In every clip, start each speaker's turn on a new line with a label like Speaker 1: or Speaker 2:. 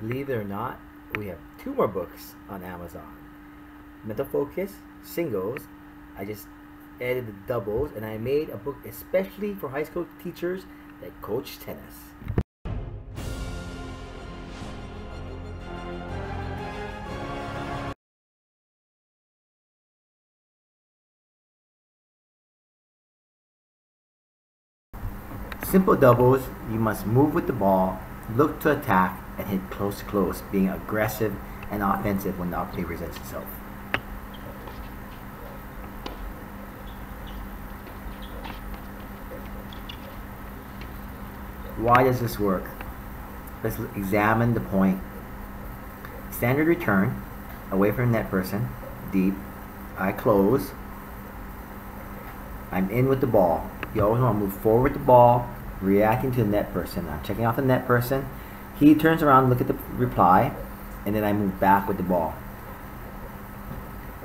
Speaker 1: Believe it or not, we have two more books on Amazon. Mental Focus, singles. I just added the doubles, and I made a book especially for high school teachers that coach tennis. Simple doubles, you must move with the ball, look to attack, and hit close to close, being aggressive and offensive when the opportunity presents itself. Why does this work? Let's examine the point. Standard return, away from the net person, deep. I close. I'm in with the ball. You always want to move forward with the ball, reacting to the net person. I'm checking off the net person. He turns around, look at the reply, and then I move back with the ball.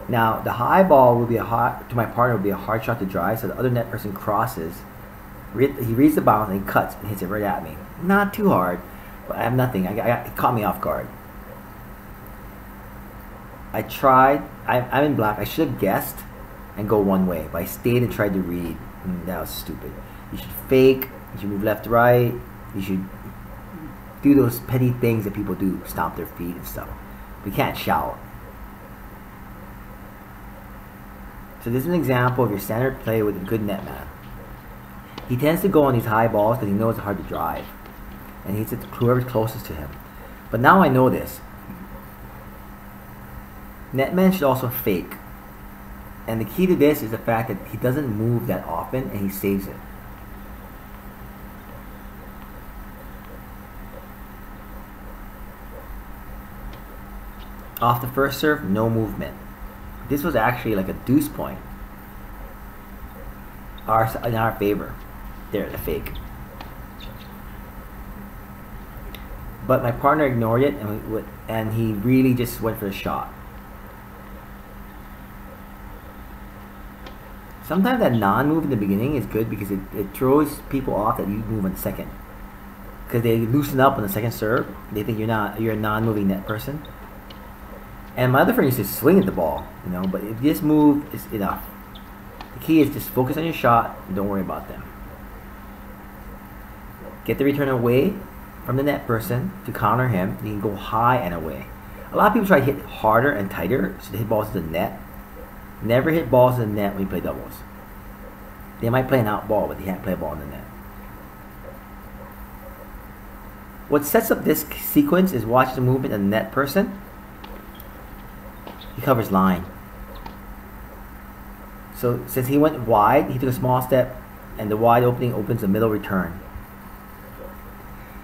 Speaker 1: Now, the high ball will be to my partner will be a hard shot to drive, so the other net person crosses. He reads the bounce and he cuts and hits it right at me. Not too hard, but I have nothing. It caught me off guard. I tried. I'm in black. I should have guessed and go one way, but I stayed and tried to read. That was stupid. You should fake. You should move left to right. You should do those petty things that people do, stomp their feet and stuff. We can't shout. So this is an example of your standard play with a good netman. He tends to go on these high balls because he knows it's hard to drive, and he hits it to whoever's closest to him. But now I know this. Netmen should also fake. And the key to this is the fact that he doesn't move that often and he saves it. Off the first serve, no movement. This was actually like a deuce point in our favor. There, the fake. But my partner ignored it, and he really just went for a shot. Sometimes that non-move in the beginning is good because it throws people off that you move on the second. Because they loosen up on the second serve. They think you're a non-moving net person. And my other friend used to swing at the ball, but if this move is enough. The key is just focus on your shot and don't worry about them. Get the return away from the net person to counter him. You can go high and away. A lot of people try to hit harder and tighter so they hit balls to the net. Never hit balls in the net when you play doubles. They might play an out ball, but they can't play a ball in the net. What sets up this sequence is watch the movement of the net person. He covers line. So since he went wide, he took a small step, and the wide opening opens the middle return.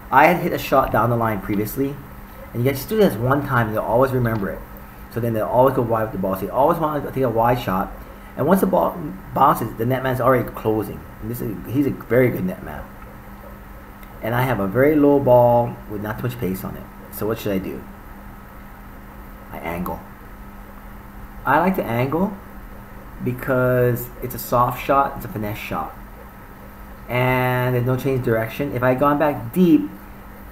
Speaker 1: I had hit a shot down the line previously, and you guys just do this one time and they'll always remember it. So then they'll always go wide with the ball. So you always want to take a wide shot, and once the ball bounces, the netman's already closing. And he's a very good netman. And I have a very low ball with not too much pace on it. So what should I do? I angle. I like to angle because it's a soft shot, it's a finesse shot. And there's no change direction. If I had gone back deep,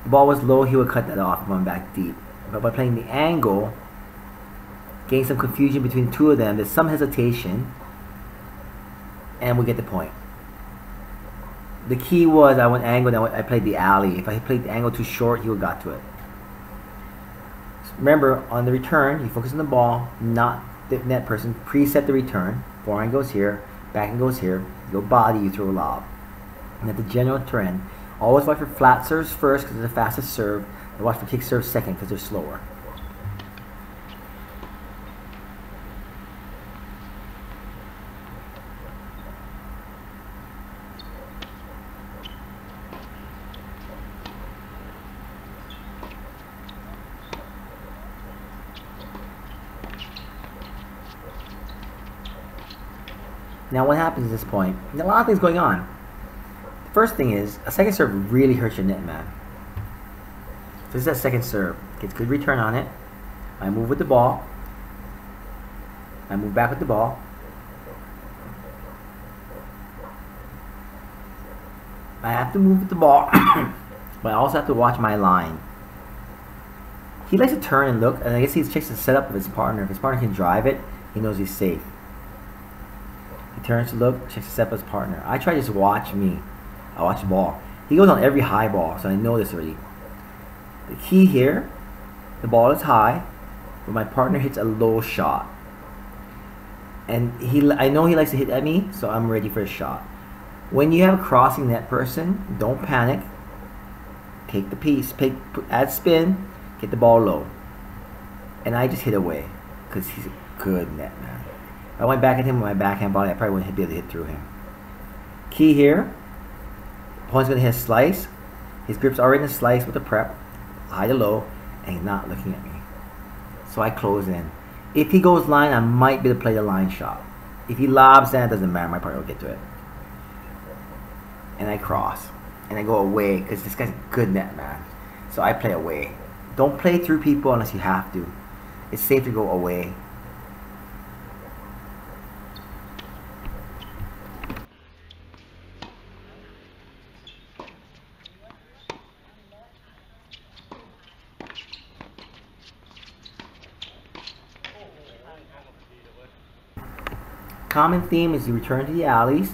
Speaker 1: the ball was low, he would cut that off going back deep. But by playing the angle, getting some confusion between the two of them, there's some hesitation, and we get the point. The key was I went angle, and I played the alley. If I played the angle too short, he would have got to it. Remember, on the return, you focus on the ball, not the net person. Preset the return. Forehand goes here, backhand goes here. You go body, you throw a lob. And at the general trend, always watch for flat serves first because they're the fastest serve, and watch for kick serves second because they're slower. Now what happens at this point? A lot of things going on. The first thing is, a second serve really hurts your net man. So this is that second serve. Gets good return on it. I move with the ball. I move back with the ball. I have to move with the ball, but I also have to watch my line. He likes to turn and look, and I guess he checks the setup of his partner. If his partner can drive it, he knows he's safe. He turns to look, checks the setup of his partner. I try to just watch me. I watch the ball. He goes on every high ball, so I know this already. The key here, the ball is high, but my partner hits a low shot. And I know he likes to hit at me, so I'm ready for a shot. When you have a crossing net person, don't panic. Take the piece, add spin, get the ball low. And I just hit away, because he's a good net man. If I went back at him with my backhand volley, I probably wouldn't be able to hit through him. Key here, opponent's going to hit a slice. His grip's already in a slice with the prep, high to low, and he's not looking at me. So I close in. If he goes line, I might be able to play the line shot. If he lobs, then it doesn't matter. My partner will get to it. And I cross. And I go away because this guy's a good net man. So I play away. Don't play through people unless you have to. It's safe to go away. Common theme is you return to the alleys,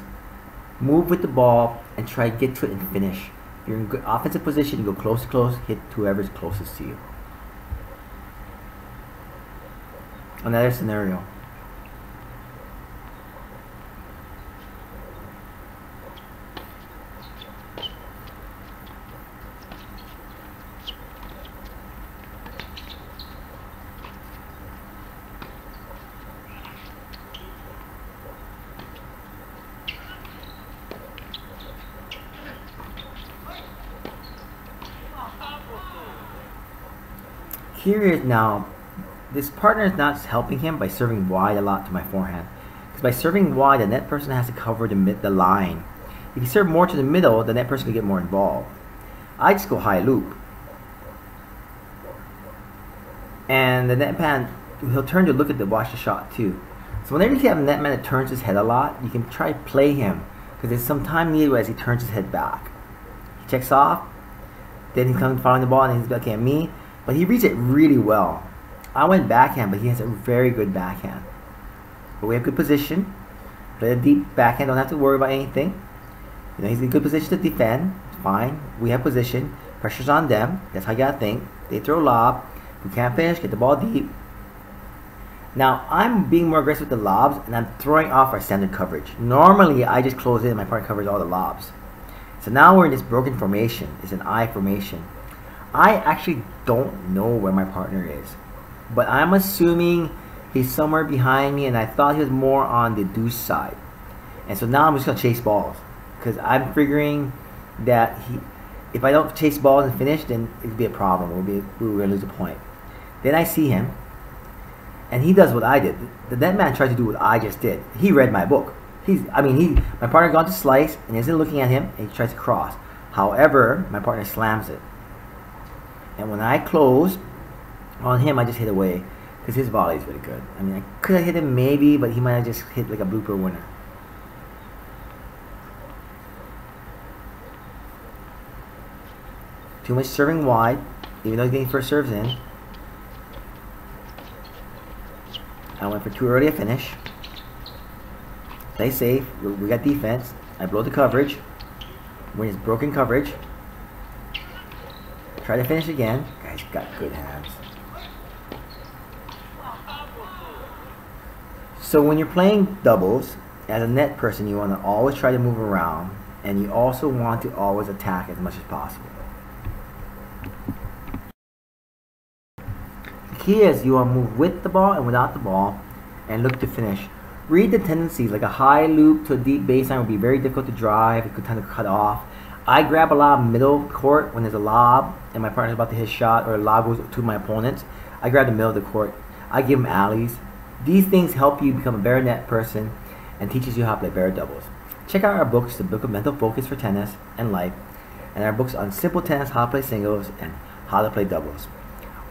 Speaker 1: move with the ball, and try to get to it and finish. If you're in good offensive position, you go close to close, hit whoever's closest to you. Another scenario. Here is now, this partner is not helping him by serving wide a lot to my forehand. Because by serving wide, the net person has to cover the line. If you serve more to the middle, the net person can get more involved. I just go high loop. And the net man, he'll turn to look at watch the shot too. So whenever you have a net man that turns his head a lot, you can try to play him. Because there's some time needed as he turns his head back. He checks off, then he comes following the ball and he's looking at me. But he reads it really well. I went backhand, but he has a very good backhand. But we have good position. Play a deep backhand, don't have to worry about anything. You know, he's in good position to defend. It's fine. We have position. Pressure's on them. That's how you gotta think. They throw lob. We can't finish, get the ball deep. Now, I'm being more aggressive with the lobs, and I'm throwing off our standard coverage. Normally, I just close in and my partner covers all the lobs. So now we're in this broken formation. It's an I formation. I actually don't know where my partner is, but I'm assuming he's somewhere behind me, and I thought he was more on the deuce side. And so now I'm just going to chase balls, because I'm figuring that if I don't chase balls and finish, then it'd be a problem. We're going to lose a point. Then I see him, and he does what I did. The net man tried to do what I just did. He read my book. My partner gone to slice, and isn't looking at him, and he tries to cross. However, my partner slams it. And when I close on him, I just hit away because his volley is really good. I mean, I could have hit him maybe, but he might have just hit like a blooper winner. Too much serving wide, even though he's getting first serves in. I went for too early a finish. Play safe. We got defense. I blow the coverage. When it's broken coverage. Try to finish again. Guy's got good hands. So when you're playing doubles, as a net person, you want to always try to move around, and you also want to always attack as much as possible. The key is you want to move with the ball and without the ball, and look to finish. Read the tendencies, like a high loop to a deep baseline would be very difficult to drive. It could kind of cut off. I grab a lob middle court when there's a lob and my partner's about to hit a shot, or a lob goes to my opponent. I grab the middle of the court. I give them alleys. These things help you become a better net person and teaches you how to play better doubles. Check out our books, The Book of Mental Focus for Tennis and Life, and our books on simple tennis, how to play singles, and how to play doubles.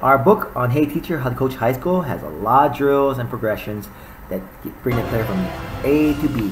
Speaker 1: Our book on Hey Teacher, How to Coach High School has a lot of drills and progressions that bring the player from A to B.